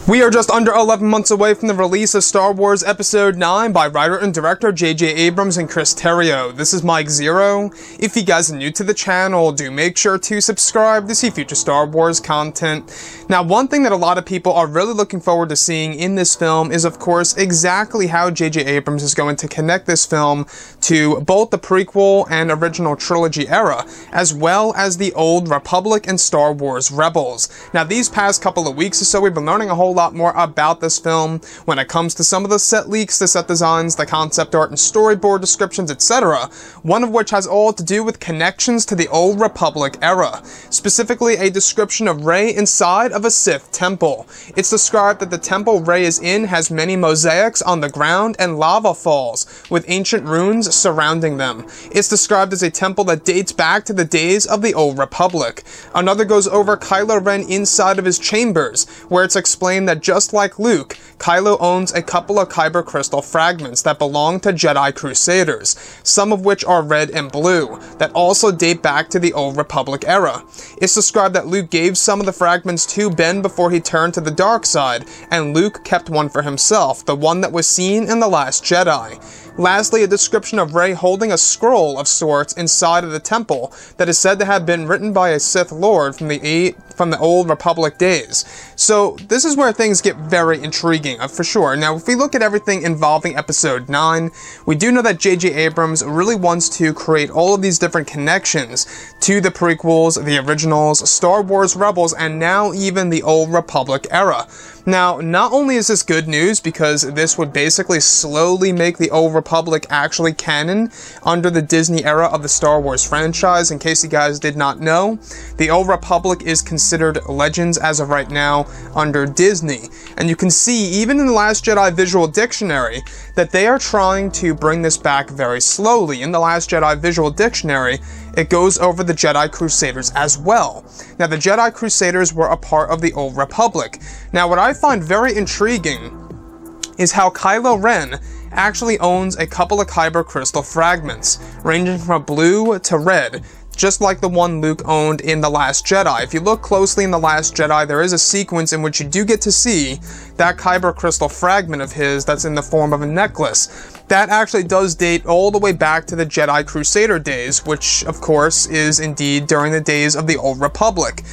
We are just under 11 months away from the release of Star Wars Episode 9 by writer and director J.J. Abrams and Chris Terrio. This is Mike Zero. If you guys are new to the channel, do make sure to subscribe to see future Star Wars content. Now, one thing that a lot of people are really looking forward to seeing in this film is, of course, exactly how J.J. Abrams is going to connect this film to both the prequel and original trilogy era, as well as the Old Republic and Star Wars Rebels. Now, these past couple of weeks or so, we've been learning a whole lot more about this film when it comes to some of the set leaks, the set designs, the concept art and storyboard descriptions, etc., one of which has all to do with connections to the Old Republic era, specifically a description of Rey inside of a Sith temple. It's described that the temple Rey is in has many mosaics on the ground and lava falls, with ancient runes surrounding them. It's described as a temple that dates back to the days of the Old Republic. Another goes over Kylo Ren inside of his chambers, where it's explained that just like Luke, Kylo owns a couple of kyber crystal fragments that belong to Jedi Crusaders, some of which are red and blue, that also date back to the Old Republic era. It's described that Luke gave some of the fragments to Ben before he turned to the dark side, and Luke kept one for himself, the one that was seen in The Last Jedi. Lastly, a description of Rey holding a scroll of sorts inside of the temple that is said to have been written by a Sith Lord from the Old Republic days. So this is where things get very intriguing, for sure. Now, if we look at everything involving Episode 9, we do know that J.J. Abrams really wants to create all of these different connections to the prequels, the originals, Star Wars Rebels, and now even the Old Republic era. Now, not only is this good news because this would basically slowly make the Old Republic actually canon under the Disney era of the Star Wars franchise. In case you guys did not know, the Old Republic is considered Legends as of right now under Disney. And you can see, even in the Last Jedi Visual Dictionary, that they are trying to bring this back very slowly. In the Last Jedi Visual Dictionary, it goes over the Jedi Crusaders as well. Now, the Jedi Crusaders were a part of the Old Republic. Now, what I find very intriguing is how Kylo Ren actually owns a couple of kyber crystal fragments, ranging from blue to red, just like the one Luke owned in The Last Jedi. If you look closely in The Last Jedi, there is a sequence in which you do get to see that kyber crystal fragment of his that's in the form of a necklace. That actually does date all the way back to the Jedi Crusader days, which, of course, is indeed during the days of the Old Republic.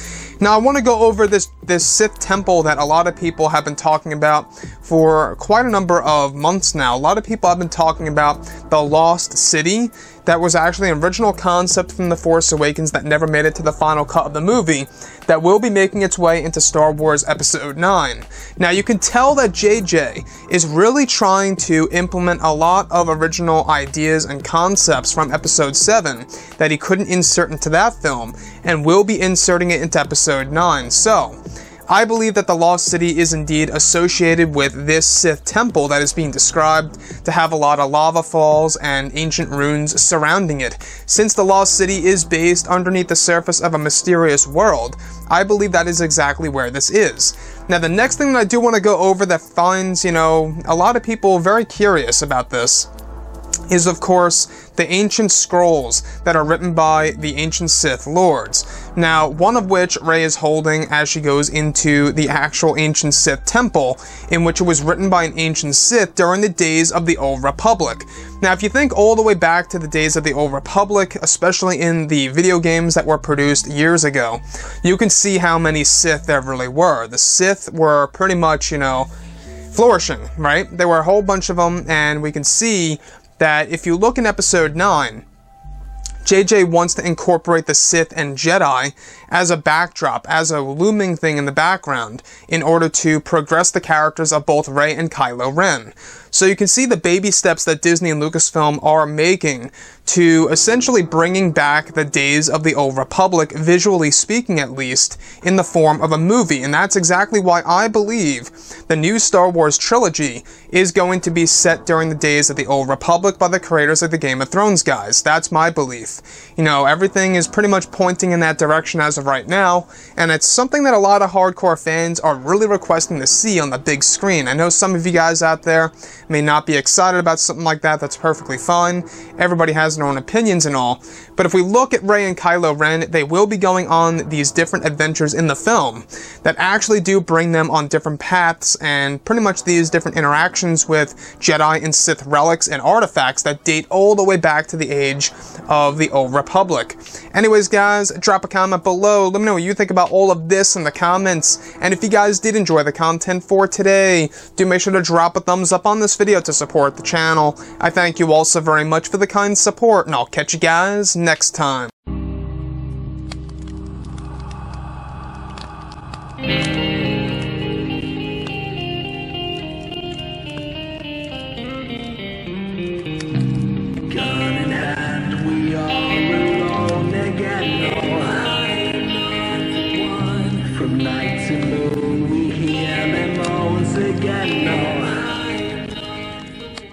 Now, I want to go over this Sith temple that a lot of people have been talking about for quite a number of months now. A lot of people have been talking about the Lost City. That was actually an original concept from The Force Awakens that never made it to the final cut of the movie, that will be making its way into Star Wars Episode 9. Now, you can tell that JJ is really trying to implement a lot of original ideas and concepts from Episode 7 that he couldn't insert into that film, and will be inserting it into Episode 9. So, I believe that the Lost City is indeed associated with this Sith temple that is being described to have a lot of lava falls and ancient runes surrounding it. Since the Lost City is based underneath the surface of a mysterious world, I believe that is exactly where this is. Now, the next thing that I do want to go over that finds, a lot of people very curious about this is, of course, the ancient scrolls that are written by the ancient Sith Lords. Now, one of which Rey is holding as she goes into the actual ancient Sith temple, in which it was written by an ancient Sith during the days of the Old Republic. Now, if you think all the way back to the days of the Old Republic, especially in the video games that were produced years ago, you can see how many Sith there really were. The Sith were pretty much, flourishing, right? There were a whole bunch of them, and we can see that if you look in Episode 9, JJ wants to incorporate the Sith and Jedi as a backdrop, as a looming thing in the background, in order to progress the characters of both Rey and Kylo Ren. So you can see the baby steps that Disney and Lucasfilm are making to essentially bringing back the days of the Old Republic, visually speaking at least, in the form of a movie. And that's exactly why I believe the new Star Wars trilogy is going to be set during the days of the Old Republic by the creators of the Game of Thrones guys. That's my belief. Everything is pretty much pointing in that direction as of right now, and it's something that a lot of hardcore fans are really requesting to see on the big screen. I know some of you guys out there may not be excited about something like that. That's perfectly fine. Everybody has their own opinions and all. But if we look at Rey and Kylo Ren, they will be going on these different adventures in the film that actually do bring them on different paths and pretty much these different interactions with Jedi and Sith relics and artifacts that date all the way back to the age of the Old Republic. Anyways, guys, drop a comment below. Let me know what you think about all of this in the comments. And if you guys did enjoy the content for today, do make sure to drop a thumbs up on this video to support the channel. I thank you all so very much for the kind support, and I'll catch you guys next time.